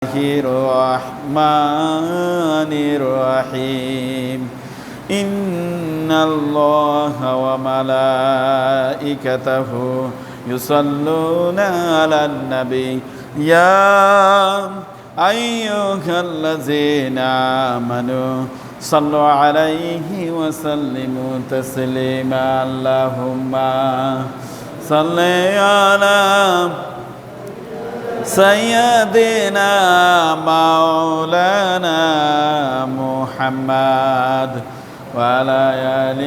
الرحمن الرحيم إن الله وملائكته يصلون على النبي يا أيها الذين آمنوا صلوا عليه وسلموا تسليما اللهم صل على سيدنا مولانا محمد وعلى آل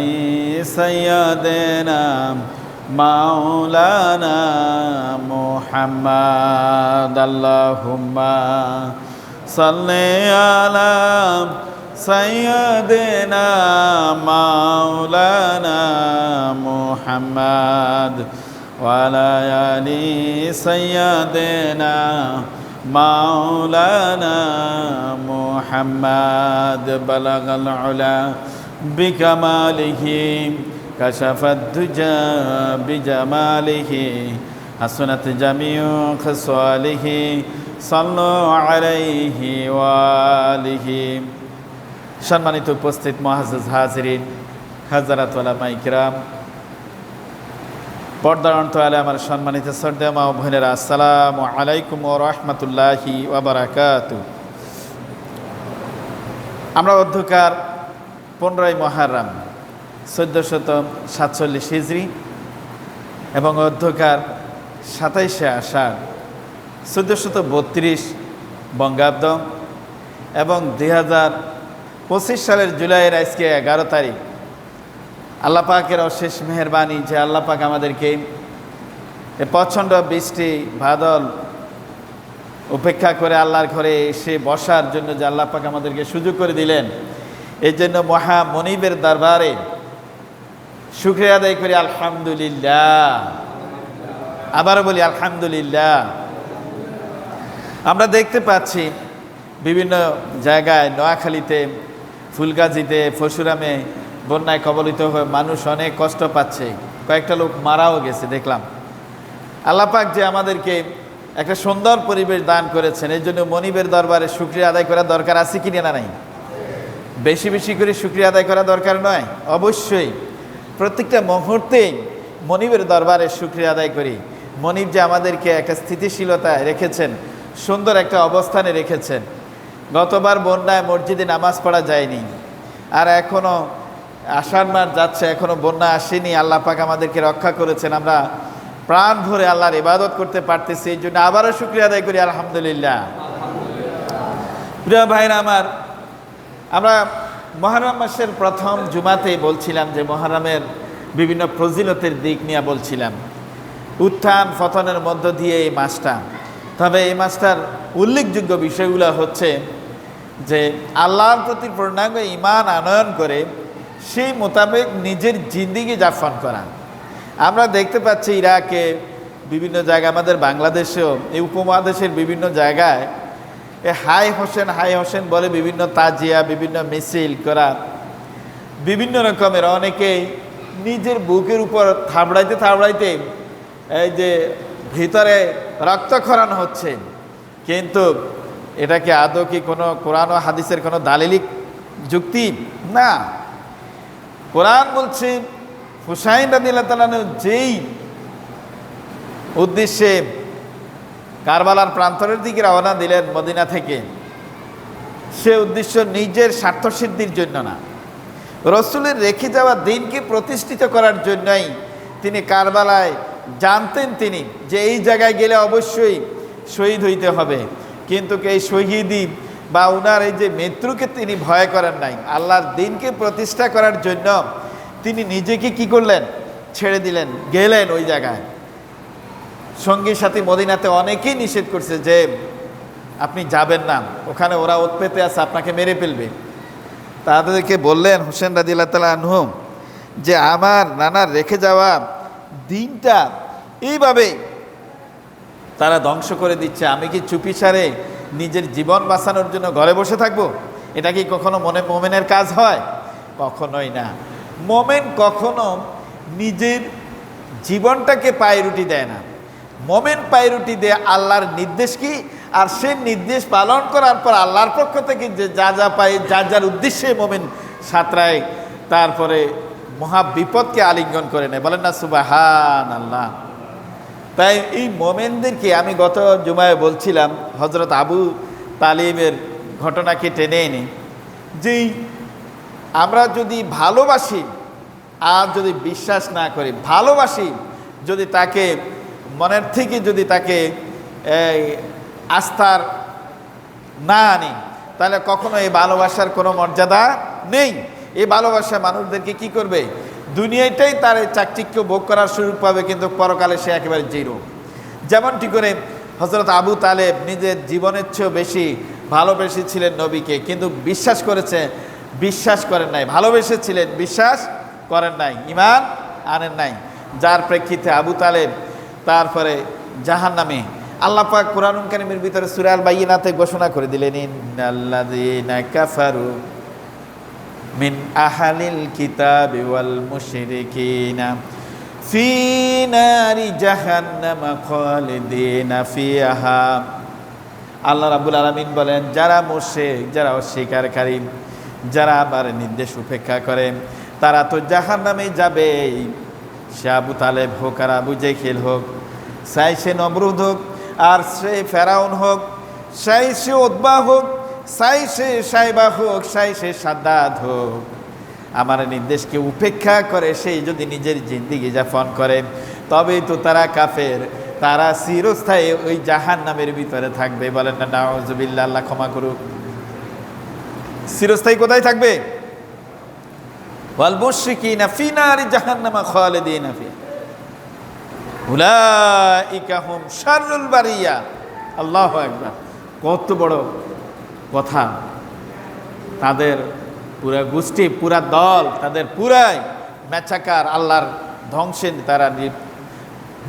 سيدنا مولانا محمد اللهم صل على سيدنا مولانا محمد وعلى آل سيدنا مولانا محمد بلغ العلا بكماله كشف الدجى بجماله حسنت جميع خصاله صلوا عليه وآله সম্মানিত উপস্থিত মুআজ্জাজ হাজিরিন হযরত উলামায়ে কিরাম পর্দার অন্তরালে আমার সম্মানিত শ্রদ্ধেয় মা ও বোনেরা, আসসালামু আলাইকুম ওয়া রাহমাতুল্লাহি ওয়া বারাকাতুহু। আমরা অধ্যকার 15ই মুহররম 1447 হিজরি এবং অধ্যকার 27শে আষাঢ় 1432 বঙ্গাব্দ এবং 2025 সালের জুলাইয়ের আজকে 11 তারিখ। আল্লাহ পাকের অশেষ মেহেরবানি যে আল্লাহ পাক আমাদেরকে প্রচণ্ড বৃষ্টি বাদল উপেক্ষা করে আল্লাহর ঘরে এসে বসার জন্য যে আল্লাহ পাক আমাদেরকে সুযোগ করে দিলেন, এই জন্য মহা মনিবের দরবারে শুকরিয়া আদায় করি আলহামদুলিল্লাহ। আবারও বলি আলহামদুলিল্লাহ। আমরা দেখতে পাচ্ছি বিভিন্ন জায়গায়, নোয়াখালীতে, ফুলগাজীতে, পরশুরামে বন্যায় কবলিত হয়ে মানুষ অনেক কষ্ট পাচ্ছে, কয়েকটা লোক মারাও গেছে দেখলাম। আল্লাহ পাক যে আমাদেরকে একটা সুন্দর পরিবেশ দান করেছেন, এই জন্য মনিবের দরবারে শুকরিয়া আদায় করা দরকার আছে কি না নাই? বেশি বেশি করে শুকরিয়া আদায় করা দরকার নয়? অবশ্যই প্রত্যেকটা মুহূর্তেই মনিবের দরবারে শুকরিয়া আদায় করি। মনিব যে আমাদেরকে একটা স্থিতিশীলতায় রেখেছেন, সুন্দর একটা অবস্থানে রেখেছেন। গতবার বন্যায় মসজিদে নামাজ পড়া যায়নি, আর এখনও আষাঢ় মাস যাচ্ছে, এখনও বন্যা আসেনি। আল্লাহ পাক আমাদেরকে রক্ষা করেছেন, আমরা প্রাণ ভরে আল্লাহর ইবাদত করতে পারতেছি, এই জন্য আবারও শুকরিয়া আদায় করি আলহামদুলিল্লাহ। প্রিয় ভাইরা আমার, আমরা মুহররম মাসের প্রথম জুমাতেই বলছিলাম যে মুহররমের বিভিন্ন ফজিলতের দিক নিয়ে বলছিলাম, উত্থান পতনের মধ্য দিয়ে এই মাসটা। তবে এই মাসটার উল্লেখযোগ্য বিষয়গুলো হচ্ছে যে আল্লাহর প্রতি পূর্ণাঙ্গ ঈমান আনয়ন করে সেই মোতাবেক নিজের জিন্দেগি যাপন করা। আমরা দেখতে পাচ্ছি ইরাকে, বিভিন্ন জায়গায়, আমাদের বাংলাদেশেও, এই উপমহাদেশের বিভিন্ন জায়গায় হাই হোসেন বলে বিভিন্ন তাজিয়া, বিভিন্ন মিছিল করা, বিভিন্ন রকমের, অনেকেই নিজের বুকের উপর থাবড়াইতে এই যে ভিতরে রক্তক্ষরণ হচ্ছে। কিন্তু এটা কি আদৌ কি কোনো কোরআন ও হাদিসের কোনো দালিলিক যুক্তি? না। কোরআন বলছে হুসাইন রাদিয়াল্লাহু তাআলা যেই উদ্দেশ্যে কারবালার প্রান্তরের দিকে রওনা দিলেন মদিনা থেকে, সে উদ্দেশ্য নিজের স্বার্থসিদ্ধির জন্য না, রসুলের রেখে যাওয়া দিনকে প্রতিষ্ঠিত করার জন্যই তিনি কারবালায় জানতেন তিনি যে এই জায়গায় গেলে অবশ্যই শহীদ হইতে হবে। কিন্তু এই শহীদি বা উনার এই যে মৃত্যুকে তিনি ভয় করেন নাই, আল্লাহর দিনকে প্রতিষ্ঠা করার জন্য তিনি নিজেকে কি করলেন? ছেড়ে দিলেন, গেলেন ওই জায়গায়। সঙ্গী সাথী মদিনাতে অনেকেই নিষেধ করছে যে আপনি যাবেন না, ওখানে ওরা উৎপেতে আছে, আপনাকে মেরে ফেলবে। তাদেরকে বললেন হুসেন রাদিয়াল্লাহু তাআলা আনহু যে আমার নানার রেখে যাওয়া দিনটা এইভাবে তারা ধ্বংস করে দিচ্ছে, আমি কি চুপিসারে নিজের জীবন বাঁচানোর জন্য ঘরে বসে থাকবো? এটা কি কখনো মোমেনের কাজ হয়? কখনোই না। মোমেন কখনো নিজের জীবনটাকে পায়রুটি দেয় না। মোমেন পায়রুটি দেয় আল্লাহর নির্দেশ কি, আর সে নির্দেশ পালন করার পর আল্লাহর পক্ষ থেকে যে যা যা পায়, যার যার উদ্দেশ্যে মোমেন সাঁতরায়, তারপরে মহা বিপদকে আলিঙ্গন করে নেয়। বলেন না সুবহানাল্লাহ। তাই এই মোমেনদেরকে আমি গত জুমায় বলছিলাম, হযরত আবু তালিবের ঘটনাকে টেনে এনে, যেই আমরা যদি ভালোবাসি আর যদি বিশ্বাস না করি, ভালোবাসি যদি তাকে মনের থেকে যদি তাকে আস্থার না আনি, তাহলে কখনো এই ভালোবাসার কোনো মর্যাদা নেই। এই ভালোবাসা মানুষদেরকে কি করবে, দুনিয়াটাই তার চাকচিক্য ভোগ করার সুযোগ পাবে, কিন্তু পরকালে সে একেবারে জিরো। যেমনটি করে হযরত আবু তালেব নিজের জীবনের চেয়েও বেশি ভালোবেসেছিলেন নবীকে, কিন্তু বিশ্বাস করেন নাই। ভালোবেসেছিলেন, বিশ্বাস করেন নাই, ঈমান আনেন নাই, যার প্রেক্ষিতে আবু তালেব তারপরে জাহান্নামে। আল্লাহ পাক কুরআনুল কারীমের ভিতরে সূরা আল বাইয়িনাতে ঘোষণা করে দিলেন, ইন্নাল্লাযীনা কাফারু মিন আহলিল কিতাবি ওয়াল মুশরিকিনা ফি নারি জাহান্নামা খালিদিনা ফিহা। আল্লাহ রাব্বুল আলামিন বলেন, যারা মুশরিক, যারা অস্বীকারী, যারা আমার নির্দেশ উপেক্ষা করে, তারা তো জাহান্নামে যাবে। সে আবু তালেব হোক আর আবু জেহেল হোক, চাই সে নমরুদ হোক আর সে ফেরাউন হোক, চাই সে উতবা হোক, চাই সে সাইবা হোক, চাই সে সাদ্দাত হোক, আমার নির্দেশকে উপেক্ষা করে সেই যদি নিজের জিন্দেগি যাপন করে, তবেই তো তারা কাফের, তারা চিরস্থায়ী ওই জাহান্নামের ভিতরে থাকবে। বলেন না নাউযুবিল্লাহ, আল্লাহ ক্ষমা করুক। চিরস্থায়ী কোথায় থাকবে? ওয়াল মুশরিকিনা ফি নারি জাহান্নামা খালিদিনা ফিহা উলাইকা হুম শাররুল বারিয়া। আল্লাহু আকবার, কত বড় কথা। তাদের পুরা গোষ্ঠী, পুরা দল, তাদের পুরাই মেচাকার, আল্লাহর ধ্বংসে তারা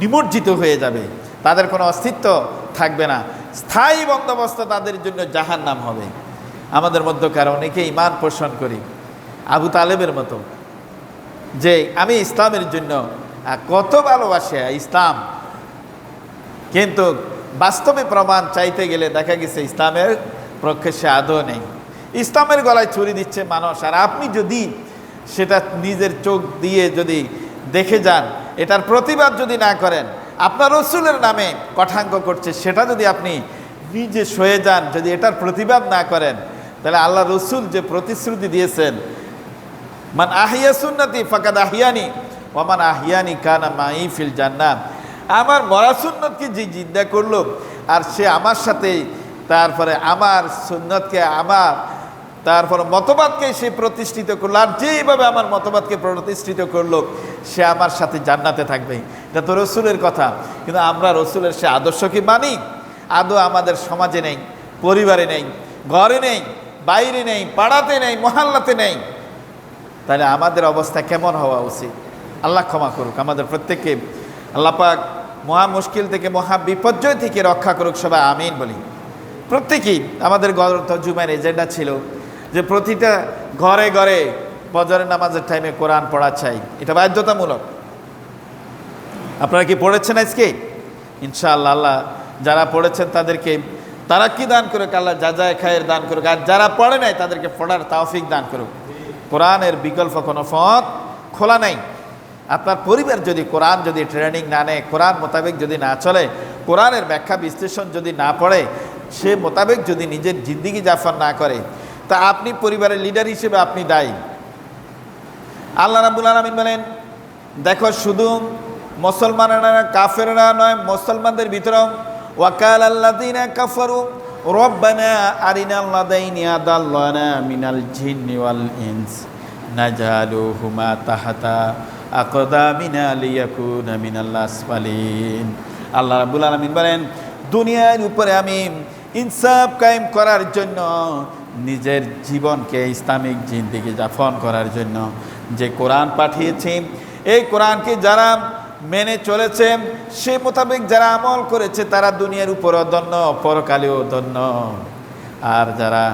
নিমজ্জিত হয়ে যাবে, তাদের কোনো অস্তিত্ব থাকবে না, স্থায়ী বন্দোবস্ত তাদের জন্য জাহান্নাম হবে। আমাদের মধ্যকার অনেকে ঈমান পোষণ করি আবু তালেবের মতো, যে আমি ইসলামের জন্য কত ভালোবাসে ইসলাম, কিন্তু বাস্তবে প্রমাণ চাইতে গেলে দেখা গেছে ইসলামের পক্ষে সে আদৌ নেই। ইসলামের গলায় ছুরি দিচ্ছে মানুষ, আর আপনি যদি সেটা নিজের চোখ দিয়ে যদি দেখে যান, এটার প্রতিবাদ যদি না করেন, আপনার রসুলের নামে কটাক্ষ করছে, সেটা যদি আপনি নিজে সয়ে যান, যদি এটার প্রতিবাদ না করেন, তাহলে আল্লাহ রসুল যে প্রতিশ্রুতি দিয়েছেন, মান আহিয়া সুন্নতি ফাকাদ আহিয়ানি ওয়া মান আহিয়ানি কানা মাই ফিল জান্নাহ, আমার মরা সুন্নতকে যে জিন্দা করলো আর সে আমার সাথে, তারপরে আমার সুন্নতকে, আমার তারপরে মতবাদকে সে প্রতিষ্ঠিত করলো, আর যেইভাবে আমার মতবাদকে প্রতিষ্ঠিত করলো, সে আমার সাথে জান্নাতে থাকবে। এটা তো রসুলের কথা, কিন্তু আমরা রসুলের সে আদর্শ কি মানি? আদৌ আমাদের সমাজে নেই, পরিবারে নেই, ঘরে নেই, বাইরে নেই, পাড়াতে নেই, মহল্লাতে নেই। তাহলে আমাদের অবস্থা কেমন হওয়া উচিত? আল্লাহ ক্ষমা করুক আমাদের প্রত্যেককে। আল্লাহ পাক মহা মুশকিল থেকে, মহা বিপর্যয় থেকে রক্ষা করুক, সবাই আমিন বলি। প্রত্যেকেই আমাদের গত জুমার এজেন্ডা ছিল যে প্রতিটা ঘরে ঘরে ফজরের নামাজের টাইমে কোরআন পড়া চাই, এটা বাধ্যতামূলক। আপনারা কি পড়েছেন আজকে? ইনশাআল্লাহ আল্লাহ যারা পড়েছেন তাদেরকে তারা কি দান করুক, আল্লাহ যাজায় খায়ের দান করুক, আর যারা পড়ে নাই তাদেরকে পড়ার তৌফিক দান করুক। কোরআনের বিকল্প কোনো পথ খোলা নাই। আপনার পরিবার যদি কোরআন যদি ট্রেনিং না নেয়, কোরআন মোতাবেক যদি না চলে, কোরআনের ব্যাখ্যা বিশ্লেষণ যদি না পড়ে, সে মোতাবেক যদি নিজের জিন্দিগি যাপন না করে, তা আপনি পরিবারের লিডার হিসেবে আপনি দায়ী। আল্লাহ রাব্বুল আলামিন বলেন, দেখো শুধু মুসলমানেরা কাফেররা নয়, মুসলমানদের ভিতরেও ওয়াকাল আল্লাযীনা কাফারু রব্বানা আরিনাল লাযাইনি আদাল্লানা মিনাল জিন্নি ওয়াল ইনস নাজালুহুমা তাহাতা আকদামিনা লিয়াকুনা মিনাল আসফালিন। আল্লাহ রাব্বুল আলামিন বলেন, দুনিয়ার উপরে আমি ইনসাফ কায়েম করার জন্য, নিজের জীবনকে ইসলামিক জিন্দেগি যাপন করার জন্য যে কোরআন পাঠিয়েছি, এই কোরআনকে যারা মেনে চলেছে, সে মোতাবেক যারা আমল করেছে, তারা দুনিয়ার উপরও ধন্য, পরকালেও ধন্য। আর যারা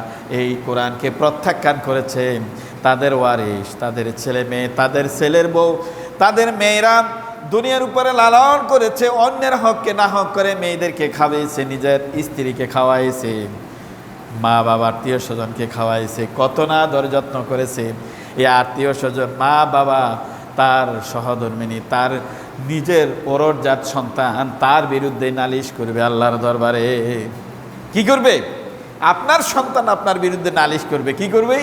এই কোরআনকে প্রত্যাখ্যান করেছে, তাদের ওয়ারিস, তাদের ছেলে মেয়ে, তাদের ছেলের বউ, তাদের মেয়েরা দুনিয়ার উপরে লালন করেছে, অন্যের হককে না হক করে মেয়েদেরকে খাওয়াইছে, নিজের স্ত্রীকে খাওয়াইছে, মা বাবা আত্মীয় স্বজনকে খাওয়াইছে, কত না আদর যত্ন করেছে। এই আত্মীয় স্বজন, মা বাবা, তার সহধর্মিনী, তার নিজের পরজাত সন্তান তার বিরুদ্ধে নালিশ করবে আল্লাহর দরবারে। কি করবে? আপনার সন্তান আপনার বিরুদ্ধে নালিশ করবে। কি করবে?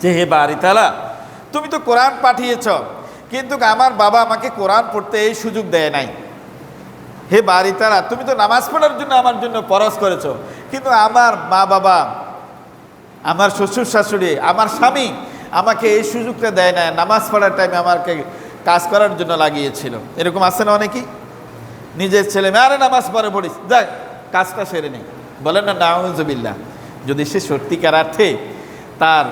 যে হে বাড়ি তালা, তুমি তো কোরআন পাঠিয়েছ, কিন্তু আমার বাবা আমাকে কোরআন পড়তে এই সুযোগ দেয় নাই। হে বাড়ি তালা, তুমি তো নামাজ পড়ার জন্য আমার জন্য ফরজ করেছ, কিন্তু আমার মা বাবা, আমার শ্বশুর শাশুড়ি, আমার স্বামী আমাকে এই সুযোগটা দেয় না। নামাজ পড়ার টাইমে আমাকে কাজ করার জন্য লাগিয়েছিল। এরকম আছে না অনেকেই? নিজের ছেলে মেয়ে, আরে নামাজ পড়ে পড়িস, যাক কাজটা সেরে নেই। বলেন না নাউজুবিল্লাহ। যদি সে সত্যিকার অর্থে তার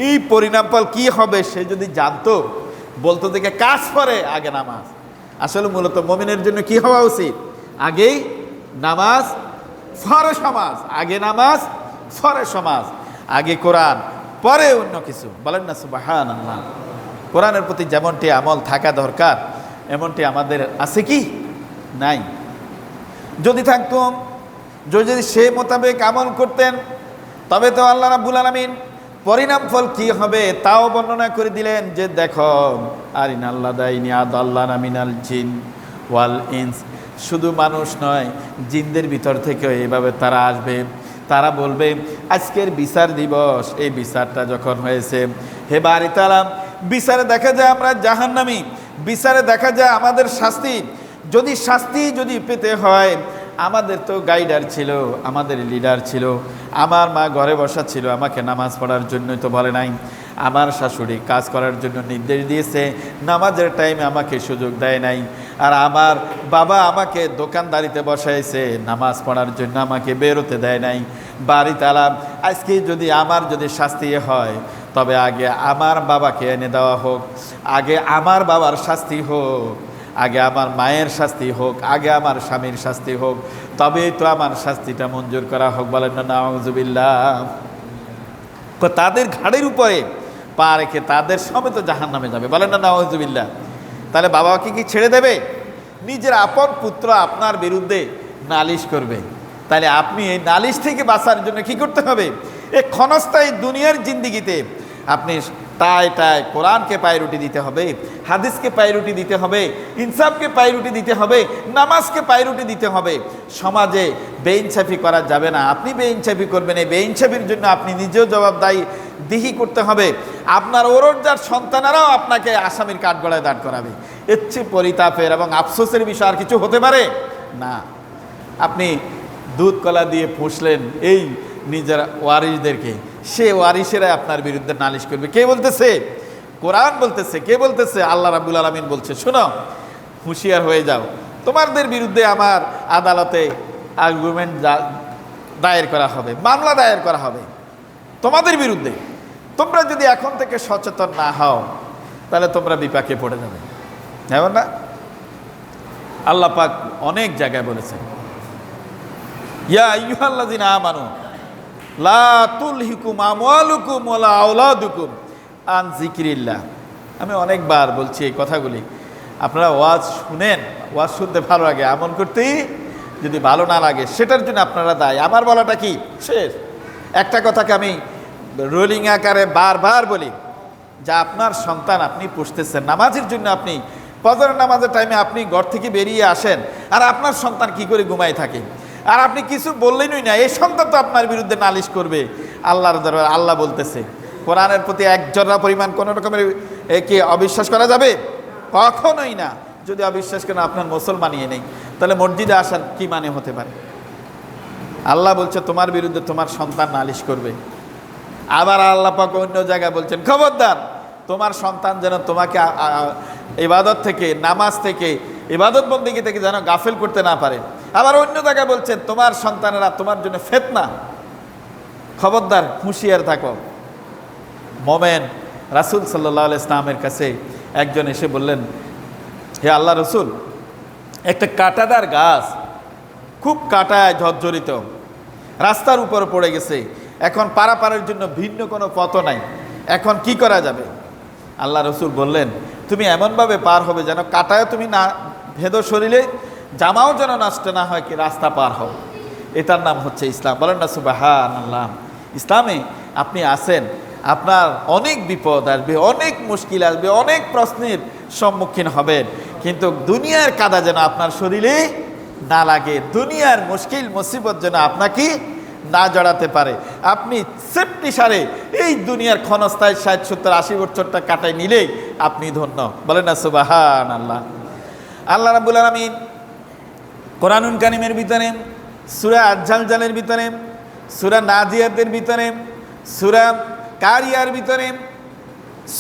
এই পরিণামফল কি হবে সে যদি জানতো, বলতো থেকে কাজ করে আগে নামাজ। আসলে মূলত মুমিনের জন্য কি হওয়া উচিত? আগেই নামাজ, ফরজ সমাজ, আগে নামাজ, ফরজ সমাজ, আগে কোরআন, পরে অন্য কিছু। বলেন না সুবহানাল্লাহ। কোরআনের প্রতি যেমনটি আমল থাকা দরকার, এমনটি আমাদের আছে কি? নাই। যদি থাকতাম, যদি সে মোতাবেক আমল করতেন, তবে তো আল্লাহ রাব্বুল আলামিন পরিণাম ফল কি হবে তাও বর্ণনা করে দিলেন। যে দেখো, আরিনাল্লাদাইনি আদাল্লানা মিনাল জিন ওয়াল ইনস, শুধু মানুষ নয়, জিনদের ভিতর থেকেও এইভাবে তারা আসবে। তারা বলবে আজকের বিচার দিবস, এই বিচারটা যখন হয়েছে, হে বাড়ি তালা, বিচারে দেখা যায় আমরা জাহান্নামী, বিচারে দেখা যায় আমাদের শাস্তি। যদি পেতে হয়, আমাদের তো গাইডার ছিল, আমাদের লিডার ছিল, আমার মা ঘরে বসা ছিল, আমাকে নামাজ পড়ার জন্যই তো বলে নাই। আমার শাশুড়ি কাজ করার জন্য নির্দেশ দিয়েছে, নামাজের টাইমে আমাকে সুযোগ দেয় নাই। আর আমার বাবা আমাকে দোকানদারিতে বসাইছে, নামাজ পড়ার জন্য আমাকে বেরোতে দেয় নাই। বাড়ি তালা, আজকে আমার যদি শাস্তি হয়, তবে আগে আমার বাবাকে এনে দেওয়া হোক, আগে আমার বাবার শাস্তি হোক, আগে আমার মায়ের শাস্তি হোক, আগে আমার স্বামীর শাস্তি হোক, তবেই তো আমার শাস্তিটা মঞ্জুর করা হোক। বলেন না নাউজুবিল্লাহ। তাদের ঘাড়ের উপরে পা রেখে তাদের সমেত জাহান্নামে যাবে। বলেন না নাউজুবিল্লাহ। তাহলে বাবাকে কি ছেড়ে দেবে? নিজের আপন পুত্র আপনার বিরুদ্ধে নালিশ করবে, তাহলে আপনি এই নালিশ থেকে বাঁচার জন্য কি করতে হবে? এই ক্ষণস্থায়ী দুনিয়ার জিন্দিগিতে আপনি টায় কোরআনকে পায়রুটি দিতে হবে, হাদিসকে পায়রুটি দিতে হবে, ইনসাফকে পায়রুটি দিতে হবে, নামাজকে পায়রুটি দিতে হবে। সমাজে বেইনসাফি করা যাবে না। আপনি বেইনসাফি করবেন, এই বেইনসাফির জন্য আপনি নিজেও জবাবদিহি করতে হবে। আপনার ওরজার সন্তানেরাও আপনাকে আসামির কাঠগড়ায় দাঁড় করাবে। এর চেয়ে পরিতাপের এবং আফসোসের বিষয় আর কিছু হতে পারে না। আপনি দুধ কলা দিয়ে পুষলেন এই নিজের ওয়ারিসদেরকে, সে ওয়ারিসেরা আপনার বিরুদ্ধে নালিশ করবে। কে বলতেছে? কোরআন বলতেছে। কে বলতেছে? আল্লাহ রাব্বুল আলামিন বলছে, শোনো, হুঁশিয়ার হয়ে যাও, তোমাদের বিরুদ্ধে আমার আদালতে আর্গুমেন্ট দায়ের করা হবে, মামলা দায়ের করা হবে তোমাদের বিরুদ্ধে। তোমরা যদি এখন থেকে সচেতন না হও, তাহলে তোমরা বিপাকে পড়ে যাবে। এমন না? আল্লাহ পাক অনেক জায়গায় বলেছেন, ইয়া আইয়ুহাল্লাযিনা আমানু লা তুলহিকুম আমওয়ালুকুম ওয়ালা আওলাদুকুম আন যিকরিল্লাহ। আমি অনেকবার বলছি এই কথাগুলি, আপনারা ওয়াজ শুনেন, ওয়াজ শুনতে ভালো লাগে, আমল করতেই যদি ভালো না লাগে সেটার জন্য আপনারা দায়ী। আমার বলাটা কি শেষ? একটা কথাকে আমি রোলিং আকারে বারবার বলি, যা আপনার সন্তান আপনি পুষতেছেন, নামাজের জন্য আপনি ফজর নামাজের টাইমে আপনি ঘর থেকে বেরিয়ে আসেন, আর আপনার সন্তান কি করে ঘুমায় থাকে, আর আপনি কিছু বললেনই না, এই সন্তান তো আপনার বিরুদ্ধে নালিশ করবে আল্লাহর দরবারে। আল্লাহ বলতেছে, কোরআনের প্রতি এক জরা পরিমাণ কোনো রকমের কি অবিশ্বাস করা যাবে? কখনোই না। যদি অবিশ্বাস করেন আপনার মুসলমানই নেই, তাহলে মসজিদে আসার কি মানে হতে পারে? আল্লাহ বলছে তোমার বিরুদ্ধে তোমার সন্তান নালিশ করবে। আবার আল্লাহ পাক অন্য জায়গায় বলছেন, খবরদার তোমার সন্তান যেন তোমাকে ইবাদত থেকে, নামাজ থেকে, ইবাদত বন্দেগী থেকে যেন গাফেল করতে না পারে। আবার অন্য জায়গায় বলছেন তোমার সন্তানেরা তোমার জন্য ফিতনা, খবরদার হুঁশিয়ার থাকো। মোমেন রাসূল সাল্লাল্লাহু আলাইহি ইসলামের কাছে একজন এসে বললেন, হে আল্লাহ রসুল, একটা কাঁটাদার গাছ, খুব কাঁটায় ঝরঝরিত, রাস্তার উপর পড়ে গেছে, এখন পারাপারের জন্য ভিন্ন কোনো পথ নাই, এখন কি করা যাবে? আল্লাহ রসুল বললেন, তুমি এমনভাবে পার হবে যেন কাটায় তুমি না ভেদো শরীরে, জামাও যেন নষ্ট না হয়, কি রাস্তা পার হও। এটার নাম হচ্ছে ইসলাম। বলেন না সুবহানাল্লাহ। ইসলামে আপনি আসেন, আপনার অনেক বিপদ আসবে, অনেক মুশকিল আসবে, অনেক প্রশ্নের সম্মুখীন হবেন, কিন্তু দুনিয়ার কাদা যেন আপনার শরীরে না লাগে, দুনিয়ার মুশকিল মুসিবত যেন আপনাকে না জড়াতে পারে। আপনি সেফটি সারে এই দুনিয়ার ক্ষণস্থায়ী 60-70-80 বছরটা কাটাই নিলেই আপনি ধন্য। বলেন না সুবহানাল্লাহ। আল্লাহ রাব্বুল আলামিন কোরআনুল কারীমের ভিতরে সূরা আয-জালজালের ভিতরে, সূরা নাজিয়াতের ভিতরে, সূরা কারিয়ার ভিতরে,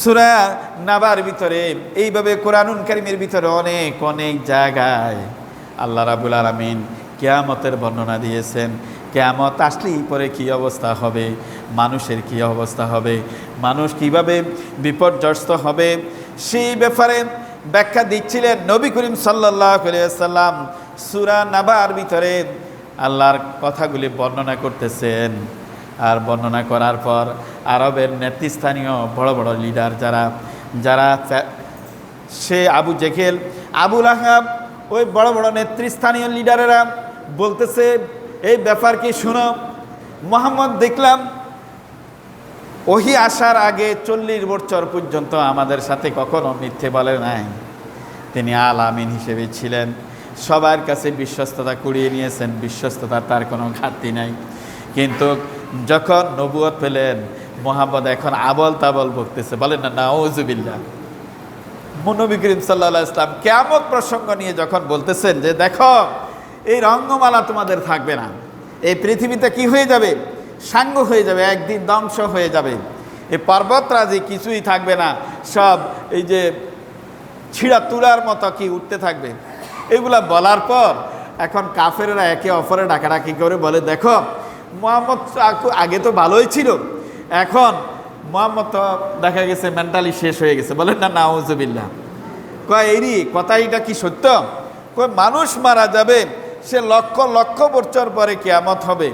সূরা নাবার ভিতরে, এইভাবে কোরআনুল কারীমের ভিতরে অনেক অনেক জায়গায় আল্লাহ রাব্বুল আলামিন কিয়ামতের বর্ণনা দিয়েছেন। কিয়ামত আসলেই পরে কি অবস্থা হবে, মানুষের কি অবস্থা হবে, মানুষ কিভাবে বিপর্যস্ত হবে, সেই ব্যাপারে ব্যাখ্যা দিচ্ছিলেন নবী করিম সাল্লাল্লাহু আলাইহি ওয়াসাল্লাম। সূরা নাবার ভিতরে আল্লাহর কথাগুলি বর্ণনা করতেছেন। আর বর্ণনা করার পর আরবের নেতৃস্থানীয় বড় বড় লিডার যারা সে আবু জেহেল, আবু লাহাব, ওই বড় বড় নেতৃস্থানীয় লিডারেরা বলতেছে, এই ব্যাপার কি শুনো, মুহাম্মদ দেখলাম ওহি আসার আগে 40 বছর পর্যন্ত আমাদের সাথে কখনো মিথ্যে বলে নাই। তিনি আল আমিন হিসেবে ছিলেন, সবার কাছে বিশ্বস্ততা কুড়িয়ে নিয়েছেন, বিশ্বস্ততার তার কোনো ঘাটতি নাই। কিন্তু যখন নবুয়ত পেলেন, মুহাম্মদ এখন আবল তাবল বকতেছে। বলেন না নাউজুবিল্লাহ। নবী করিম সাল্লাল্লাহু আলাইহি ওয়াসাল্লাম কিয়ামত প্রসঙ্গ নিয়ে যখন বলতেছেন যে দেখো এই রঙ্গমালা তোমাদের থাকবে না, এই পৃথিবীতে কি হয়ে যাবে, সাঙ্গ হয়ে যাবে, একদিন ধ্বংস হয়ে যাবে, এই পর্বতরাজি কিছুই থাকবে না, সব এই যে ছিঁড়া তুলার মতো কি উঠতে থাকবে। এগুলা বলার পর এখন কাফেররা একে অপরে ডাকাডাকি করে বলে, দেখো মুহাম্মদ আগে তো ভালোই ছিল, এখন মুহাম্মদ তো দেখা গেছে মেন্টালি শেষ হয়ে গেছে। বলেন না নাউজুবিল্লাহ। কয় এইরি কথাটা কি সত্য? কয় মানুষ মারা যাবে, সে লক্ষ লক্ষ বছর পরে কিয়ামত হবে,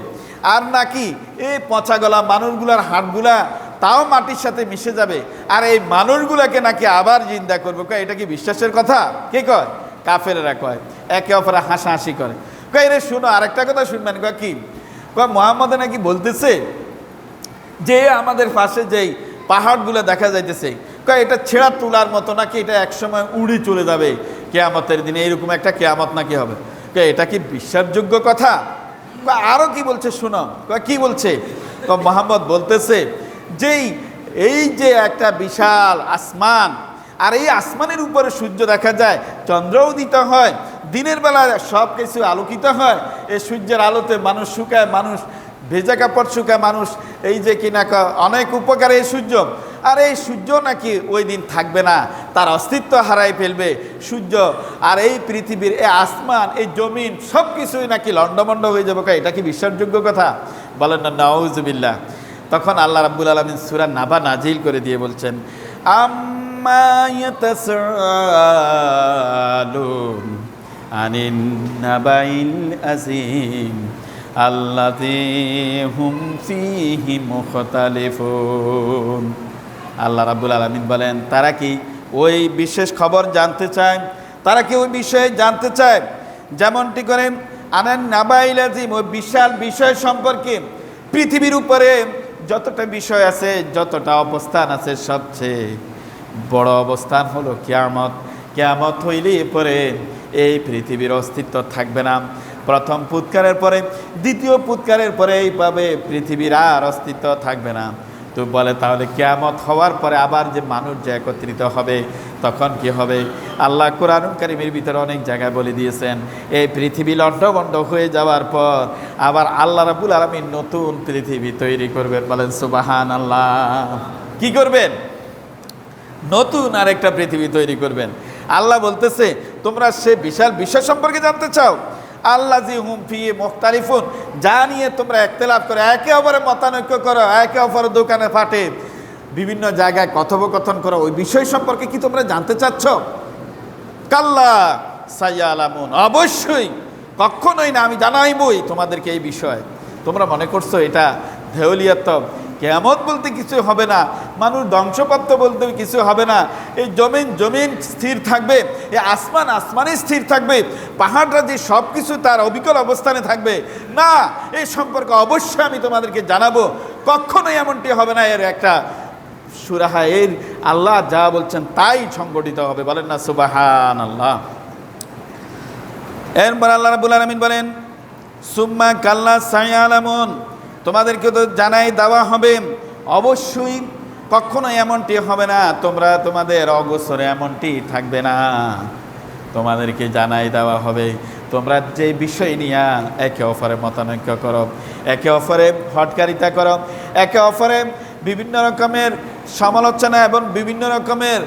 আর নাকি এই পচা গলা মানুষগুলার হাড়গুলা তাও মাটির সাথে মিশে যাবে, আর এই মানুষগুলাকে নাকি আবার জিন্দা করবে। কয় এটা কি বিশ্বাসের কথা? কে কয়? কাফেরেরা কয়, একে অপরে হাসাহাসি করে। কয় রে শুনো, আরেকটা কথা শুনবেন। কয় কি? কয় মুহাম্মদ নাকি বলতেছে যে আমাদের পাশে যেই পাহাড়গুলো দেখা যাইতেছে, কয় এটা ছেঁড়া তুলার মতো নাকি এটা একসময় উড়ে চলে যাবে কিয়ামতের দিনে, এইরকম একটা কিয়ামত নাকি হবে। কয় এটা কি বিশ্বাসযোগ্য কথা? কয় আরও কি বলছে শুনো। কয় কি বলছে? কয় মুহাম্মদ বলতেছে যেই এই যে একটা বিশাল আসমান, আর এই আসমানের উপরে সূর্য দেখা যায়, চন্দ্র উদিত হয়, দিনের বেলা সব কিছু আলোকিত হয়, এই সূর্যের আলোতে মানুষ শুকায়, মানুষ ভেজা কাপড় শুকায়, মানুষ এই যে কিনা অনেক উপকারে এই সূর্য, আর এই সূর্য নাকি ওই দিন থাকবে না, তার অস্তিত্ব হারাই ফেলবে সূর্য, আর এই পৃথিবীর এই আসমান, এই জমিন সব কিছুই নাকি লণ্ডভণ্ড হয়ে যাবে। এটা কি বিশ্বাসযোগ্য কথা? বলেন না নাউজুবিল্লাহ। তখন আল্লাহ রাব্বুল আলামিন সূরা নাবা নাজিল করে দিয়ে বলছেন, আম্মা ইয়াতাসাআলুন আনিন নাবাইল আযীম আল্লাযী হুম ফীহি মুখতালিফুন। আল্লাহ রাব্বুল আলামিন বলেন, তারা কি ওই বিশেষ খবর জানতে চায়, তারা কি ওই বিষয়ে জানতে চায়, যেমনটি করে আনান নাবাইল আযীম, ওই বিশাল বিষয় সম্পর্কে। পৃথিবীর উপরে যতটা বিষয় আছে, যতটা অবস্থান আছে, সবচেয়ে বড় অবস্থান হলো কিয়ামত। কিয়ামত হইলে পরে এই পৃথিবীর অস্তিত্ব থাকবে না। প্রথম ফুৎকারের পরে, দ্বিতীয় ফুৎকারের পরে এইভাবে পৃথিবীর আর অস্তিত্ব থাকবে না। তো বলে তাহলে কিয়ামত হওয়ার পরে আবার যে মানুষ যে একত্রিত হবে, তখন কি হবে? আল্লাহ কোরআনুল কারীমের ভিতরে অনেক জায়গায় বলে দিয়েছেন, এই পৃথিবী লণ্ডভণ্ড হয়ে যাওয়ার পর আবার আল্লাহ রাব্বুল আলামিন নতুন পৃথিবী তৈরি করবেন। বলেন সুবহানাল্লাহ। কি করবেন? নতুন আরেকটা পৃথিবী তৈরি করবেন। আল্লাহ বলতেছে, তোমরা সে বিশাল বিষয় সম্পর্কে জানতে চাও, আল্লাযী হুম ফীহি মুখতালিফুন, যা নিয়ে তোমরা ইখতিলাফ করো, একে অপরের মতানৈক্য করো, একে অপরের দোকানে ফাটে, বিভিন্ন জায়গায় কথোপকথন করো, ওই বিষয় সম্পর্কে কি তোমরা জানতে চাচ্ছ? কাল্লা সায়ালামুন, অবশ্যই, কখনোই না, আমি জানাইবই তোমাদেরকে এই বিষয়। তোমরা মনে করছো এটা দেউলিয়াত, কিয়ামত বলতে কিছু হবে না, মানুষ ধ্বংসপ্রাপ্ত বলতে কিছু হবে না। এই জমিন স্থির থাকবে, এই আসমানই স্থির থাকবে, পাহাড়রা যে সব কিছু তার অবিকল অবস্থানে থাকবে না, এই সম্পর্কে অবশ্যই আমি তোমাদেরকে জানাবো। কখনোই এমনটি হবে না। এর একটা সূরা, এর আল্লাহ যা বলছেন তাই সংগঠিত হবে। বলেন না সুবহানাল্লাহ। এরপর আল্লাহ রাব্বুল আলামিন বলেন, সুম্মা কাল্লা সায়ালামুন, তোমাদেরকে তো জানাই দেওয়া হবে, অবশ্যই কখনো এমনটি হবে না, তোমরা তোমাদের অগোচরে এমনটি থাকবে না। তোমাদেরকে জানাই দেওয়া হবে, তোমরা যে বিষয় নিয়ে একে অপরের মতানৈক্য করো, একে অপরে হটকারিতা করো, একে অপরে বিভিন্ন রকমের সমালোচনা এবং বিভিন্ন রকমের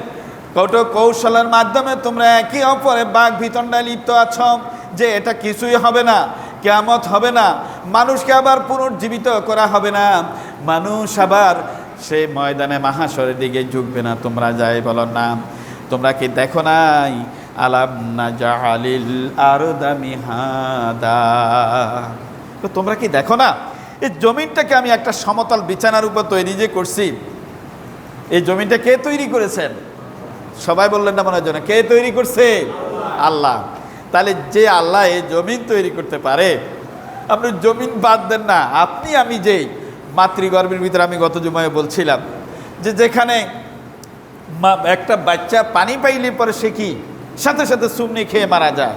কৌশলের মাধ্যমে তোমরা একে অপরে বাক বিতণ্ডায় লিপ্ত আছো, যে এটা কিছুই হবে না, কিয়ামত হবে না, মানুষকে আবার পুনর্জীবিত করা হবে না, মানুষ আবার সেই ময়দানে মাহাশরের দিকে ঝুঁকবে না। তোমরা যাই বলো না, তোমরা কি দেখো নাই আলাম নাজআলিল আরদা মিহাদা, তো তোমরা কি দেখো না এই জমিনটাকে আমি একটা সমতল বিছানার উপর তৈরি যে করছি। এই জমিনটা কে তৈরি করেছেন? সবাই বললেন না মনে হয়, কে তৈরি করছে? আল্লাহ। তাহলে যে আল্লাহ এই জমিন তৈরি করতে পারে, আপনি জমিন বাদ দেন না। আপনি আমি যেই মাতৃগর্ভের ভিতরে, আমি গত জুমায় বলছিলাম যে যেখানে একটা বাচ্চা পানি পাইলে পরে সে কি সাথে সাথে সুমনি খেয়ে মারা যায়,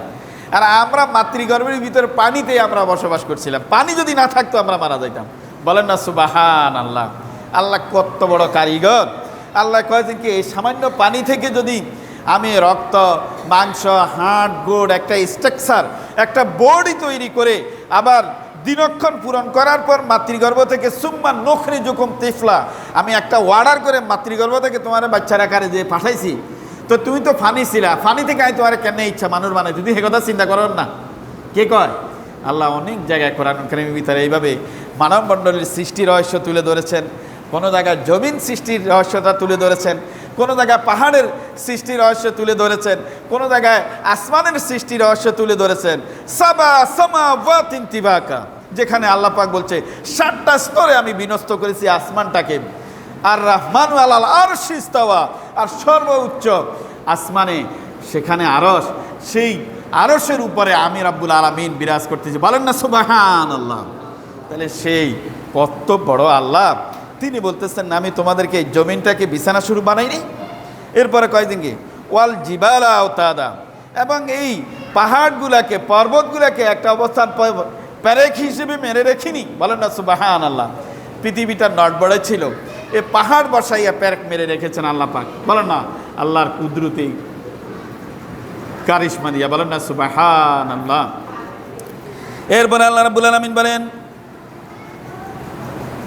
আর আমরা মাতৃগর্ভের ভিতরে পানিতেই আমরা বসবাস করছিলাম, পানি যদি না থাকতো আমরা মারা যাইতাম। বলেন না সুবহানাল্লাহ। আল্লাহ কত বড় কারিগর। আল্লাহ কয়েছেন কি, এই সামান্য পানি থেকে যদি আমি রক্ত, মাংস, হাড়, গোড়, একটা স্ট্রাকচার, একটা বডি তৈরি করে আবার দিনক্ষণ পূরণ করার পর মাতৃগর্ভ থেকে সুম্মা নখরি জুকুম তিফলা, আমি একটা অর্ডার করে মাতৃগর্ভ থেকে তোমার বাচ্চার আকারে যে পাঠাইছি, তো তুমি তো ফানি ছিলা, ফানি থেকে আমি তোমার কেন ইচ্ছা মানুষ বানাই, যদি এ কথা চিন্তা করেন না। কে কয়? আল্লাহ অনেক জায়গায় কোরআন কারীমের ভিতরে এইভাবে মানব মণ্ডলীর সৃষ্টির রহস্য তুলে ধরেছেন। কোনো জায়গায় জমিন সৃষ্টির রহস্যটা তুলে ধরেছেন, কোনো জায়গায় পাহাড়ের সৃষ্টির রহস্য তুলে ধরেছেন, কোনো জায়গায় আসমানের সৃষ্টির রহস্য তুলে ধরেছেন। সাবা সামাওয়াতিন তিবাকা, যেখানে আল্লাহ পাক বলছে 7টা স্তরে আমি বিনষ্ট করেছি আসমানটাকে। আর রহমানু আলাল আরশি ইস্তাওয়া, আর সর্বোচ্চ আসমানে সেখানে আরশ, সেই আরশের উপরে আমি রাব্বুল আলামিন বিরাজ করতেছি। বলেন না সুবহানাল্লাহ। তাহলে সেই কত বড় আল্লাহ, তিনি বলতেছেন আমি তোমাদেরকে এই জমিনটাকে বিছানা শুরু বানাইনি। এরপরে কয়েকদিন কি ওয়াল জিবালা আওতাদা, এবং এই পাহাড়গুলাকে, পর্বতগুলাকে একটা অবস্থান প্যারেক হিসেবে মেরে রেখিনি। বলেন না সুবহানাল্লাহ। পৃথিবীটা নড়বড়ে ছিল, এ পাহাড় বসাইয়া প্যারেক মেরে রেখেছেন আল্লাহ পাক। বলেন না আল্লাহর কুদরতি কারিশমা দিয়া। বলেন না সুবহানাল্লাহ। এরপরে আল্লাহ রাব্বুল আলামিন বলেন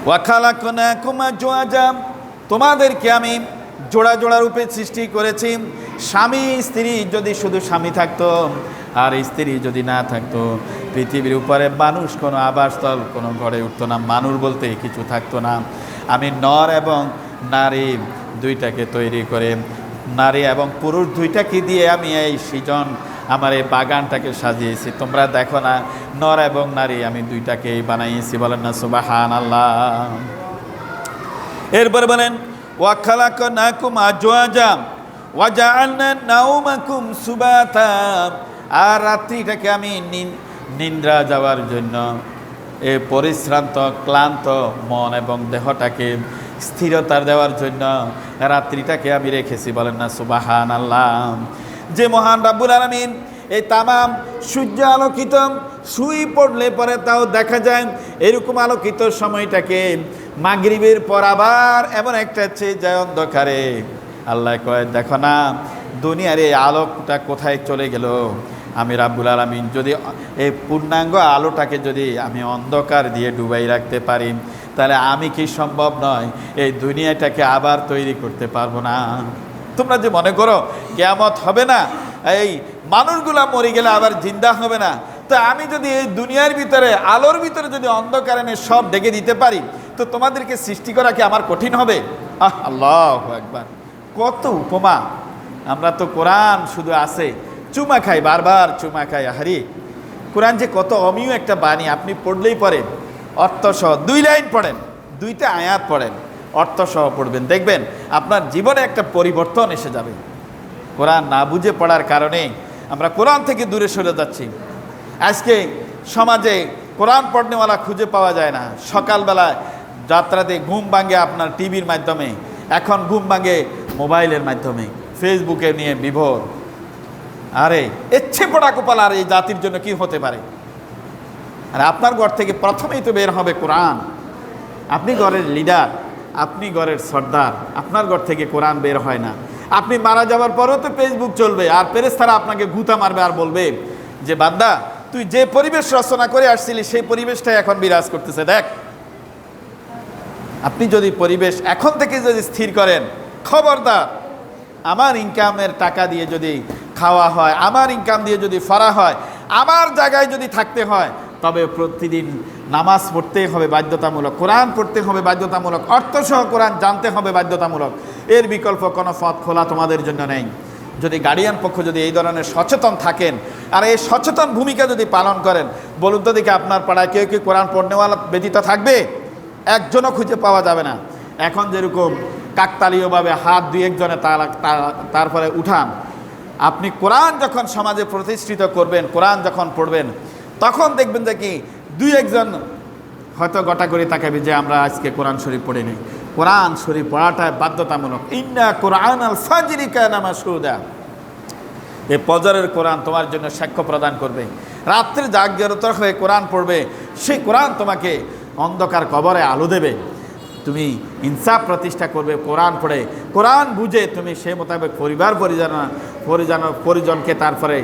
ওয়া খালাকনাকুম আজওয়াজা, তোমাদেরকে আমি জোড়া জোড়া রূপে সৃষ্টি করেছি। স্বামী স্ত্রী, যদি শুধু স্বামী থাকতো আর স্ত্রী যদি না থাকতো, পৃথিবীর উপরে মানুষ কোনো আবাসস্থল কোনো গড়ে উঠতো না, মানুষ বলতে কিছু থাকতো না। আমি নর এবং নারী দুইটাকে তৈরি করে, নারী এবং পুরুষ দুইটাকে দিয়ে আমি এই সৃজন, আমার এই বাগানটাকে সাজিয়েছি। তোমরা দেখো না, নর এবং নারী আমি দুইটাকেই বানাইয়েছি। বলেন না সুবহানাল্লাহ। এরপরে বলেন ওয়া খালাকনাকুম আজওয়াজা ওয়া জাআলনা নাওমাকুম সুবাতা, আর রাত্রিটাকে আমি নিদ্রা যাওয়ার জন্য, এই পরিশ্রান্ত ক্লান্ত মন এবং দেহটাকে স্থিরতা দেওয়ার জন্য রাত্রিটাকে আমি রেখেছি। বলেন না সুবহানাল্লাহ। যে মহান রাব্বুল আলামিন এই তামাম সূর্য আলোকিত, শুই পড়লে পরে তাও দেখা যায় এরকম আলোকিত সময়টাকে মাগরিবের পর আবার এমন একটা চেয়ে যায় অন্ধকারে। আল্লাহ কয় দেখো না দুনিয়ার এই আলোকটা কোথায় চলে গেল। আমি রাব্বুল আলামিন যদি এই পূর্ণাঙ্গ আলোটাকে যদি আমি অন্ধকার দিয়ে ডুবাই রাখতে পারি, তাহলে আমি কি সম্ভব নয় এই দুনিয়াটাকে আবার তৈরি করতে পারবো না? তোমরা যে মনে করো কিয়ামত হবে না, এই মানুষগুলা মরে গেলে আবার জিন্দা হবে না, তো আমি যদি এই দুনিয়ার ভিতরে আলোর ভিতরে যদি অন্ধকার এনে সব ডেকে দিতে পারি, তো তোমাদেরকে সৃষ্টি করা কি আমার কঠিন হবে? আল্লাহু আকবার। কত উপমা! আমরা তো কোরআন শুধু আছে চুমা খাই, বারবার চুমা খাই। হারি কোরআন যে কত অমীয় একটা বাণী, আপনি পড়লেই পড়েন অর্থসহ 2 লাইন পড়েন, 2টা আয়াত পড়েন, অর্থ সহ পড়বেন, দেখবেন আপনার জীবনে একটা পরিবর্তন এসে যাবে। কোরআন না বুঝে পড়ার কারণে আমরা কোরআন থেকে দূরে সরে যাচ্ছি। আজকে সমাজে কোরআন পড়নেওয়ালা খুঁজে পাওয়া যায় না। সকালবেলায় যাত্রাতে ঘুম ভাঙে আপনার টিভির মাধ্যমে, এখন ঘুম ভাঙে মোবাইলের মাধ্যমে, ফেসবুকে নিয়ে বিভোর। আরে ইচ্ছে পড়া কপাল আর এই জাতির জন্য কি হতে পারে? আর আপনার ঘর থেকে প্রথমেই তো বের হবে কোরআন। আপনি ঘরের লিডার, আপনি ঘরের সর্দার, আপনার ঘর থেকে কোরআন বের হয় না। আপনি মারা যাওয়ার পরেও তো ফেসবুক চলবে, আর ফেরেশতারা আপনাকে গুতা মারবে আর বলবে যে বান্দা তুই যে পরিবেশ রচনা করে আসছিলি সেই পরিবেশটাই এখন বিরাজ করতেছে, দেখ। আপনি যদি পরিবেশ এখন থেকে যদি স্থির করেন, খবরদার, আমার ইনকামের টাকা দিয়ে যদি খাওয়া হয়, আমার ইনকাম দিয়ে যদি ফরা হয়, আমার জায়গায় যদি থাকতে হয়, তবে প্রতিদিন নামাজ পড়তে হবে বাধ্যতামূলক, কোরআন পড়তে হবে বাধ্যতামূলক, অর্থসহ কোরআন জানতে হবে বাধ্যতামূলক। এর বিকল্প কোনো পথ খোলা তোমাদের জন্য নেই। যদি গার্ডিয়ান পক্ষ যদি এই ধরনের সচেতন থাকেন আর এই সচেতন ভূমিকা যদি পালন করেন, বলুন তো দেখি আপনার পাড়ায় কেউ কি কোরআন পড়নেওয়ালা ব্যতীত থাকবে? একজনও খুঁজে পাওয়া যাবে না। এখন যেরকম কাকতালীয়ভাবে হাত 2-1 জনে তারপরে উঠান, আপনি কোরআন যখন সমাজে প্রতিষ্ঠিত করবেন, কোরআন যখন পড়বেন, তখন দেখবেন যে কি 2-1 জন হয়তো গোটা করে তাকাবে যে আমরা আজকে কোরআন শরীফ পড়ে নিই। কোরআন শরীফ পড়াটা বাধ্যতামূলক। ইন্না কোরআন আল ফাজরি কানা মাশহুদা, এই ফজরের কোরআন তোমার জন্য সাক্ষ্য প্রদান করবে। রাত্রে জাগ্রত হয়ে কোরআন পড়বে, সেই কোরআন তোমাকে অন্ধকার কবরে আলো দেবে। তুমি ইনসাফ প্রতিষ্ঠা করবে কোরআন পড়ে, কোরআন বুঝে তুমি সেই মোতাবেক পরিজনকে তারপরে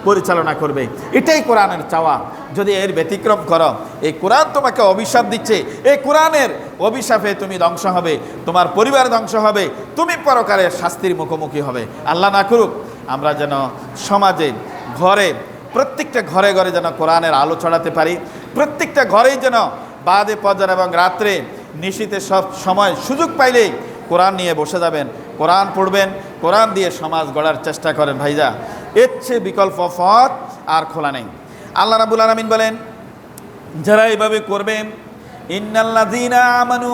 পরিচালনা করবে। এটাই কোরআনের চাওয়া। যদি এর ব্যতিক্রম করো, এই কোরআন তোমাকে অভিশাপ দিচ্ছে, এই কোরআনের অভিশাপে তুমি ধ্বংস হবে, তোমার পরিবার ধ্বংস হবে, তুমি পরকালের শাস্তির মুখোমুখি হবে। আল্লাহ না করুক আমরা যেন সমাজে ঘরে, প্রত্যেকটা ঘরে ঘরে যেন কোরআনের আলো ছড়াতে পারি। প্রত্যেকটা ঘরেই যেন বাদে ফজর এবং রাত্রে নিশীথে সব সময় সুযোগ পাইলেই কোরআন নিয়ে বসে যাবেন, কোরআন পড়বেন, কোরআন দিয়ে সমাজ গড়ার চেষ্টা করেন। ভাইজা, এর চেয়ে বিকল্প পথ আর খোলা নেই। আল্লাহ রাব্বুল আলামিন বলেন, যারা এইভাবে করবেন, ইন্নাল্লাযীনা আমানু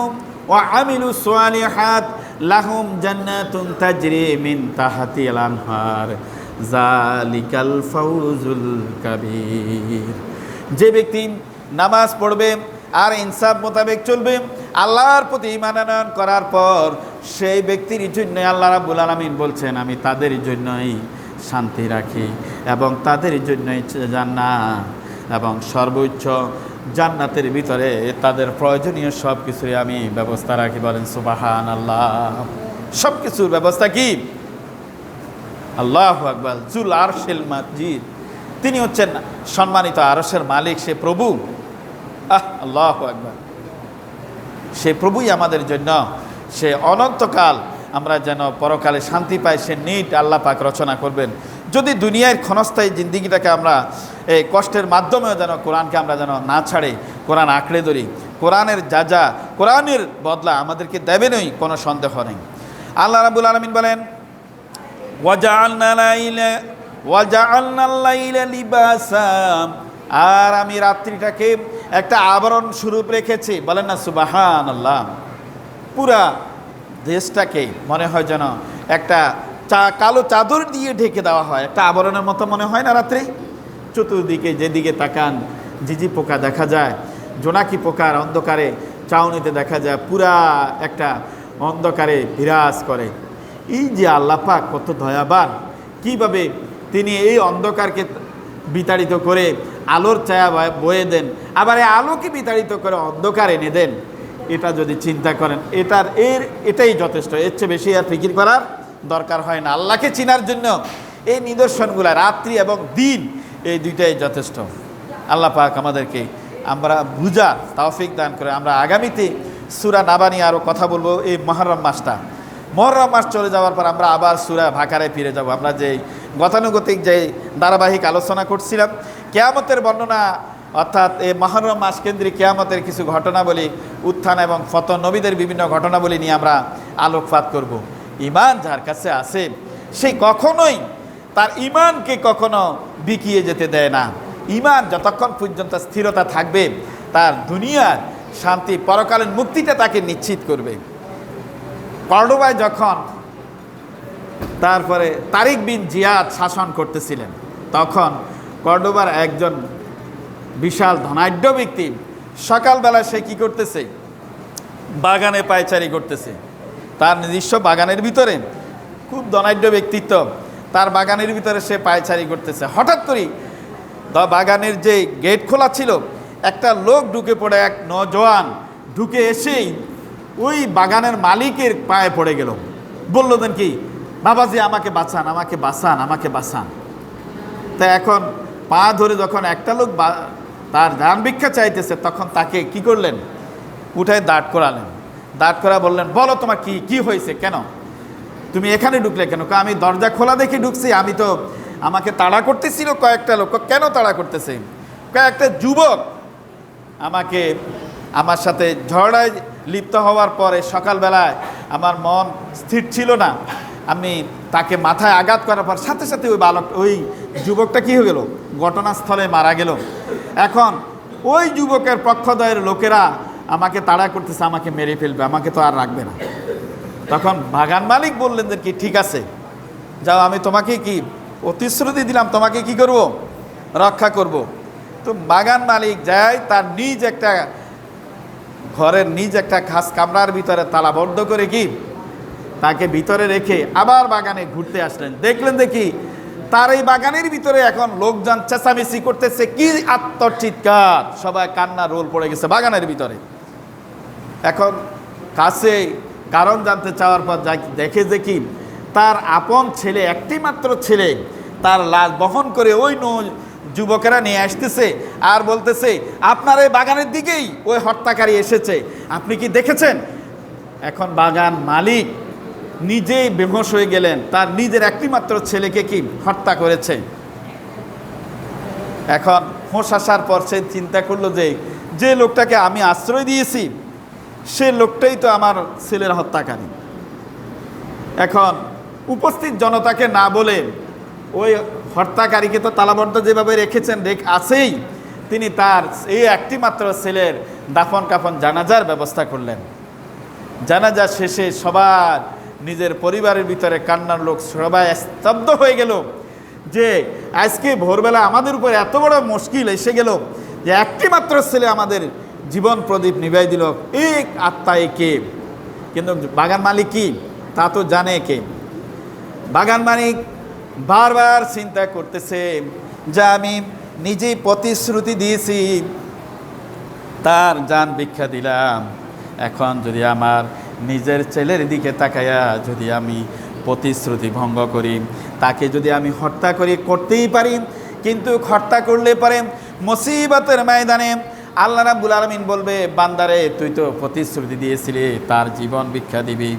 ওয়া আমিলুস সালিহাত লাহুম জান্নাতুন তাজরি মিন তাহতিল আনহার যালিকাল ফাউজুল কাবীর। যে ব্যক্তি নামাজ পড়বে আর ইনসাফ মোতাবেক চলবে, আল্লাহর প্রতি ঈমান আনয়ন করার পর সেই ব্যক্তির জন্য আল্লাহ রাব্বুল আলামিন বলছেন আমি তাদের জন্যই শান্তি রাখি এবং তাদের জন্যই জান্নাত, এবং সর্বোচ্চ জান্নাতের ভিতরে তাদের প্রয়োজনীয় সব কিছুই আমি ব্যবস্থা রাখি। বলেন সুবহানাল্লাহ। সব কিছুর ব্যবস্থা কি? আল্লাহু আকবার। জুল আরশিল মাজিদ, তিনি হচ্ছেন সম্মানিত আরশের মালিক, সে প্রভু। আল্লাহু আকবার। সে প্রভুই আমাদের জন্য, সে অনন্তকাল আমরা যেন পরকালে শান্তি পাই, সে নিট আল্লাহ পাক রচনা করবেন। যদি দুনিয়ার ক্ষণস্থায়ী জিন্দিগিটাকে আমরা এই কষ্টের মাধ্যমেও যেন কোরআনকে আমরা যেন না ছাড়ে, কোরআন আঁকড়ে ধরি, কোরআনের যা কোরআনের বদলা আমাদেরকে দেবেনই, কোনো সন্দেহ নেই। আল্লাহ রাব্বুল আলামিন বলেন, ওয়াজআলনাল লাইলা লিবাসা, আর আমি রাত্রিটাকে একটা আবরণ স্বরূপ রেখেছি। বলেন না সুবহানাল্লাহ। পুরা দেশটাকে মনে হয় যেন একটা কালো চাদর দিয়ে ঢেকে দেওয়া হয়, একটা আবরণের মতো মনে হয় না রাত্রে? চতুর্দিকে যেদিকে তাকান ঝিঝি পোকা দেখা যায়, জোনাকি পোকার অন্ধকারে চাউনিতে দেখা যায়, পুরা একটা অন্ধকারে বিরাজ করে। এই যে আল্লাহ পাক কত দয়াবান, কিভাবে তিনি এই অন্ধকারকে বিতাড়িত করে আলোর ছায়া বয়ে দেন, আবার এই আলোকে বিতাড়িত করে অন্ধকার এনে দেন। এটা যদি চিন্তা করেন, এটাই যথেষ্ট। এর চেয়ে বেশি আর ফিকির করার দরকার হয় না। আল্লাহকে চিনার জন্য এই নিদর্শনগুলা, রাত্রি এবং দিন, এই দুইটাই যথেষ্ট। আল্লাহ পাক আমাদেরকে আমরা বুঝার তৌফিক দান করে। আমরা আগামীতে সূরা নাবা নিয়ে আরও কথা বলবো। এই মুহররম মাস চলে যাওয়ার পর আমরা আবার সূরা বাকারায় ফিরে যাব। আমরা যে গতানুগতিক যে ধারাবাহিক আলোচনা করছিলাম কিয়ামতের বর্ণনা, অর্থাৎ এই মুহররম মাস কেন্দ্রিক কিয়ামতের কিছু ঘটনাবলী, উত্থান এবং পতন, নবীদের বিভিন্ন ঘটনাবলী নিয়ে আমরা আলোকপাত করব। ঈমান যার কাছে আছে সে কখনোই তার ঈমানকে কখনো বিকিয়ে যেতে দেয় না। ঈমান যতক্ষণ পর্যন্ত স্থিরতা থাকবে, তার দুনিয়ার শান্তি, পরকালীন মুক্তিটা তাকে নিশ্চিত করবে। কর্ডোবায় যখন তারপরে তারিক বিন জিয়াদ শাসন করতেছিলেন, তখন কর্ডোবার একজন বিশাল ধনাঢ্য ব্যক্তি সকালবেলা সে কি করতেছে, বাগানে পায়চারি করতেছে। তার নিজস্ব বাগানের ভিতরে, খুব ধনাঢ্য ব্যক্তিত্ব, তার বাগানের ভিতরে সে পায়চারি করতেছে। হঠাৎ করেই বাগানের যে গেট খোলা ছিল, একটা লোক ঢুকে পড়ে, এক নওজোয়ান ঢুকে এসেই ওই বাগানের মালিকের পায়ে পড়ে গেল। বলল দেন কি, বাবাজি আমাকে বাঁচান, আমাকে বাঁচান, আমাকে বাঁচান। তা এখন পা ধরে যখন একটা লোক তার দান ভিক্ষা চাইতেছে, তখন তাকে কি করলেন, উঠায় দাঁড় করালেন। দাঁড় করা বললেন, বলো তোমার কি কি হয়েছে, কেন তুমি এখানে ঢুকলে কেন? আমি দরজা খোলা দেখে ঢুকছি, আমি তো, আমাকে তাড়া করতেছিল কয়েকটা লোক। কেন তাড়া করতেছে? কয়েকটা যুবক আমাকে, আমার সাথে ঝগড়ায় লিপ্ত হওয়ার পরে সকালবেলায় আমার মন স্থির ছিল না, আমি তাকে মাথায় আঘাত করার পর সাথে সাথে ওই যুবকটা কি হয়ে গেল, ঘটনাস্থলে মারা গেল। এখন ওই যুবকের পক্ষদয়ের লোকেরা আমাকে তাড়া করতেছে, আমাকে মেরে ফেলবে, আমাকে তো আর রাখবে না। তখন বাগান মালিক বললেন যে কি, ঠিক আছে যাও, আমি তোমাকে কি প্রতিশ্রুতি দিলাম, তোমাকে কি করব, রক্ষা করব। তো বাগান মালিক যায়, তার নিজ একটা ঘরের নিজ একটা খাস কামরার ভিতরে তালাবদ্ধ করে কি তাকে ভিতরে রেখে আবার বাগানে ঘুরতে আসলেন। দেখলেন দেখি তার এই বাগানের ভিতরে এখন লোকজন চেঁচামেচি করতেছে, কি আত্মচিৎকার, সবাই কান্না রোল পড়ে গেছে বাগানের ভিতরে। এখন কাছে কারণ জানতে চাওয়ার পর দেখে দেখি তার আপন ছেলে, একটি মাত্র ছেলে, তার লাশ বহন করে ওই যুবকেরা নিয়ে আসতেছে আর বলতেছে, আপনার এই বাগানের দিকেই ওই হত্যাকারী এসেছে, আপনি কি দেখেছেন? এখন বাগান মালিক নিজেই বেহুঁশ হয়ে গেলেন, তার নিজের একটি মাত্র ছেলেকে কি হত্যা করেছে। এখন হোঁশ আসার পর সে চিন্তা করলো যে লোকটাকে আমি আশ্রয় দিয়েছি, সে লোকটাই তো আমার ছেলের হত্যাকারী। এখন উপস্থিত জনতাকে না বলে ওই হত্যাকারীকে তো তালাবদ্ধ যেভাবে রেখেছেন আছেই, তিনি তার এই একটি মাত্র ছেলের দাফন কাফন জানাজার ব্যবস্থা করলেন। জানাজা শেষে সবার নিজের পরিবারের ভিতরে কান্নার লোক, সবাই স্তব্ধ হয়ে গেল যে আজকে ভোরবেলা আমাদের উপর এত বড় মুশকিল এসে গেল যে একটি মাত্র ছেলে আমাদের জীবন প্রদীপ নিভাই দিল, এই আত্মায় কে? কিন্তু বাগান মালিক কি তা তো জানে কে। বাগান মালিক বারবার চিন্তা করতেছে যে আমি নিজেই প্রতিশ্রুতি দিয়েছি, তার জান ভিক্ষা দিলাম, এখন যদি আমার নিজের ছেলের দিকে তাকায়া যদি আমি প্রতিশ্রুতি ভঙ্গ করি, তাকে যদি আমি হত্যা করতেই পারি, কিন্তু হত্যা করলে পারে মুসিবতের ময়দানে আল্লাহ রাব্বুল আলামিন বলবে, বান্দারে তুই তো প্রতিশ্রুতি দিয়েছিলি তার জীবন ভিক্ষা দিবি,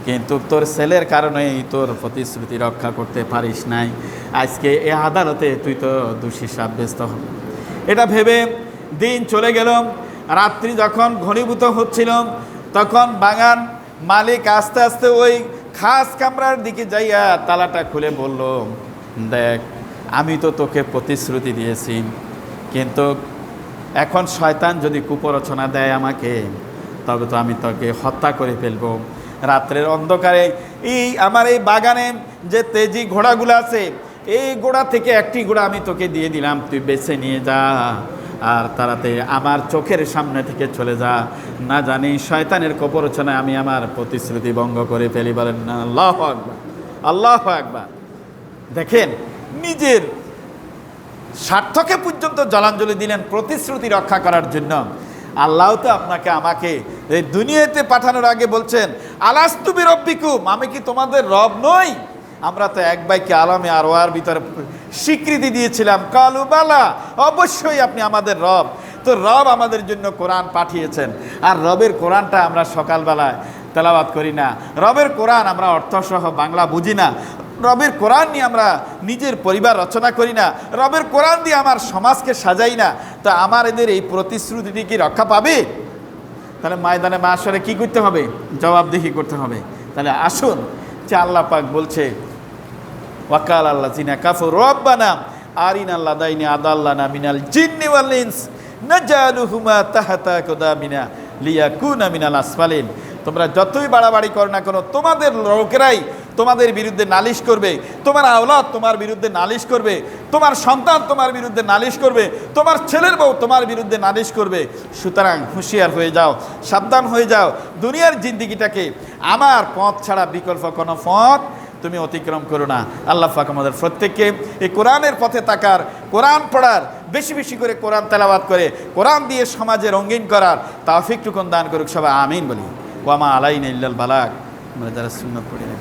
কিন্তু তোর ছেলের কারণেই তোর প্রতিশ্রুতি রক্ষা করতে পারিস নাই, আজকে এ আদালতে তুই তো দোষী সাব্যস্ত হবি। এটা ভেবে দিন চলে গেল। রাত্রি যখন ঘনীভূত হচ্ছিল, তখন বাগান মালিক আস্তে আস্তে ওই খাস কামরার দিকে যাইয়া তালাটা খুলে বলল, দেখ আমি তো তোকে প্রতিশ্রুতি দিয়েছি, কিন্তু এখন শয়তান যদি কুপরচনা দেয় আমাকে, তবে তো আমি তোকে হত্যা করে ফেলব। রাত্রের অন্ধকারে আমার এই বাগানে যে তেজি ঘোড়াগুলো আছে, এই ঘোড়া থেকে একটি ঘোড়া আমি তোকে দিয়ে দিলাম, তুই বেছে নিয়ে যা, আর তাড়াতাড়ি আমার চোখের সামনে থেকে চলে যা, না জানি শয়তানের কুপরচনায় আমি আমার প্রতিশ্রুতি ভঙ্গ করে ফেলি। বলেন না আল্লাহু আকবার, আল্লাহু আকবার। দেখেন নিজের স্বার্থকে পর্যন্ত জলাঞ্জলি দিলেন প্রতিশ্রুতি রক্ষা করার জন্য। আল্লাহ তো আপনাকে আমাকে এই দুনিয়াতে পাঠানোর আগে বলছেন, আলাস্তু বিরব্বিকুম, আমি কি তোমাদের রব নই? আমরা তো এক ভাইকে আলামে আর ওয়ার ভিতরে স্বীকৃতি দিয়েছিলাম, কালু বালা, অবশ্যই আপনি আমাদের রব। তো রব আমাদের জন্য কোরআন পাঠিয়েছেন, আর রবের কোরআনটা আমরা সকালবেলায় তেলাওয়াত করি না, রবের কোরআন আমরা অর্থসহ বাংলা বুঝি না, রবের কোরআন নিয়ে আমরা নিজের পরিবার রচনা করি না, রবের কোরআন দিয়ে আমার সমাজকে সাজাই না, তো আমার এদের এই প্রতিশ্রুতিটি কি রক্ষা পাবে? তাহলে ময়দানে মাশরে কি করতে হবে? জবাবদিহি করতে হবে। তাহলে আসুন, যে আল্লাহ পাক বলছে, ওয়াকাল আল্লাযিনা কাফারু রব্বানা আরিনা আল্লাদাইনি আদাল্লানা মিনাল জিন্নি ওয়াল ইনস, নাজালুহুমা তাহতা কুদামিনা লিয়াকুনা মিনাল আসফালিন। তোমরা যতই বাড়াবাড়ি করো না কেন, তোমাদের লোকেরাই তোমাদের বিরুদ্ধে নালিশ করবে, তোমার আওলাদ তোমার বিরুদ্ধে নালিশ করবে, তোমার সন্তান তোমার বিরুদ্ধে নালিশ করবে, তোমার ছেলের বউ তোমার বিরুদ্ধে নালিশ করবে। সুতরাং হুঁশিয়ার হয়ে যাও, সাবধান হয়ে যাও। দুনিয়ার জিন্দিগিটাকে আমার পথ ছাড়া বিকল্প কোনো পথ তুমি অতিক্রম করো না। আল্লাহ পাক আমাদের প্রত্যেককে এই কোরআনের পথে তাকার, কোরআন পড়ার, বেশি বেশি করে কোরআন তেলাওয়াত করে কোরআন দিয়ে সমাজে রঙিন করার তৌফিক টুকুন দান করুক। সবাই আমিন বলি। ওয়ামা আলাইনা ইল্লাল বালাগ। আমরা যারা সুন্নাত পড়ি না